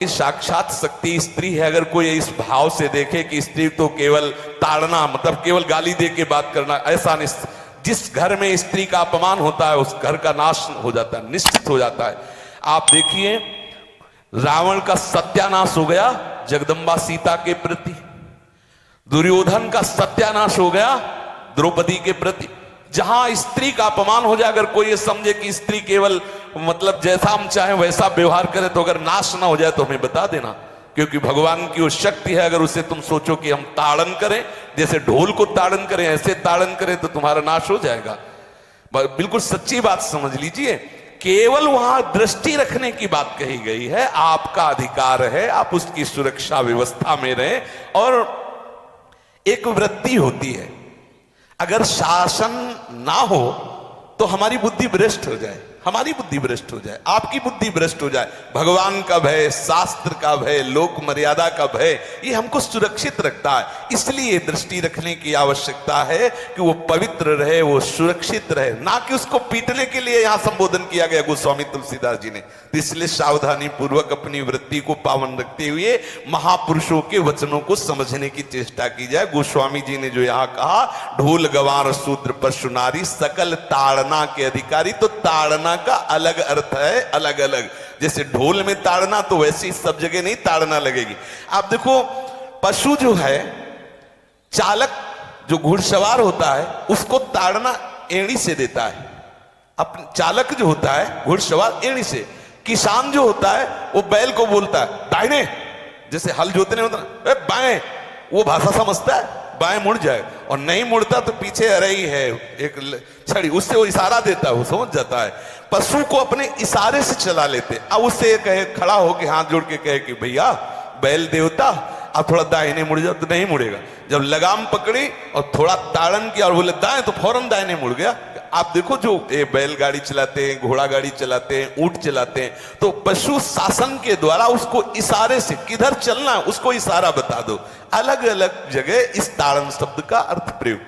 साक्षात शक्ति स्त्री है। अगर कोई इस भाव से देखे कि स्त्री तो केवल ताड़ना, मतलब केवल गाली दे के बात करना, ऐसा नहीं। जिस घर में स्त्री का अपमान होता है उस घर का नाश हो जाता है, निश्चित हो जाता है। आप देखिए रावण का सत्यानाश हो गया जगदम्बा सीता के प्रति, दुर्योधन का सत्यानाश हो गया द्रौपदी के प्रति। जहां स्त्री का अपमान हो जाए, अगर कोई ये समझे कि स्त्री केवल मतलब जैसा हम चाहें वैसा व्यवहार करे, तो अगर नाश ना हो जाए तो हमें बता देना, क्योंकि भगवान की वो शक्ति है। अगर उसे तुम सोचो कि हम ताड़न करें, जैसे ढोल को ताड़न करें ऐसे ताड़न करें, तो तुम्हारा नाश हो जाएगा। बिल्कुल सच्ची बात समझ लीजिए। केवल वहां दृष्टि रखने की बात कही गई है। आपका अधिकार है, आप उसकी सुरक्षा व्यवस्था में रहें। और एक वृत्ति होती है, अगर शासन ना हो तो हमारी बुद्धि भ्रष्ट हो जाए, हमारी बुद्धि भ्रष्ट हो जाए, आपकी बुद्धि भ्रष्ट हो जाए। भगवान का भय, शास्त्र का भय, लोक मर्यादा का भय, ये हमको सुरक्षित रखता है। इसलिए दृष्टि रखने की आवश्यकता है कि वो पवित्र रहे, वो सुरक्षित रहे, ना कि उसको पीटने के लिए यहां संबोधन किया गया गोस्वामी तुलसीदास जी ने। इसलिए सावधानी पूर्वक अपनी वृत्ति को पावन रखते हुए महापुरुषों के वचनों को समझने की चेष्टा की जाए। गोस्वामी जी ने जो यहाँ कहा, ढोल गवार शूद्र पशु नारी सकल ताड़ना के अधिकारी, तो ताड़ना का अलग अर्थ है, अलग अलग। जैसे ढोल में ताड़ना, तो वैसे सब जगह नहीं ताड़ना लगेगी। आप देखो पशु जो है, चालक जो घुड़सवार होता है उसको ताड़ना एड़ी से देता है, अपने चालक जो होता है घुड़सवार एड़ी से। किसान जो होता है वो बैल को बोलता है दाहिने, जैसे हल जोतने होता है बाएं, वो भाषा समझता है, बाएं मुड़ जाए, और नहीं मुड़ता तो पीछे अरई है एक छड़ी, उससे वो इशारा देता है, वो समझ जाता है। पशु को अपने इशारे से चला लेते। अब उससे कहे, खड़ा होके हाथ जोड़ के कहे कि भैया बैल देवता अब थोड़ा दाहिने मुड़ जाओ, तो नहीं मुड़ेगा। जब लगाम पकड़ी और थोड़ा ताड़न किया और बोले दाएं, तो फौरन दाहिने मुड़ गया। आप देखो जो बैलगाड़ी चलाते हैं, घोड़ा गाड़ी चलाते हैं, ऊंट चलाते हैं, तो पशु शासन के द्वारा उसको इशारे से किधर चलना है उसको इशारा बता दो। अलग अलग जगह इस ताड़न शब्द का अर्थ प्रयोग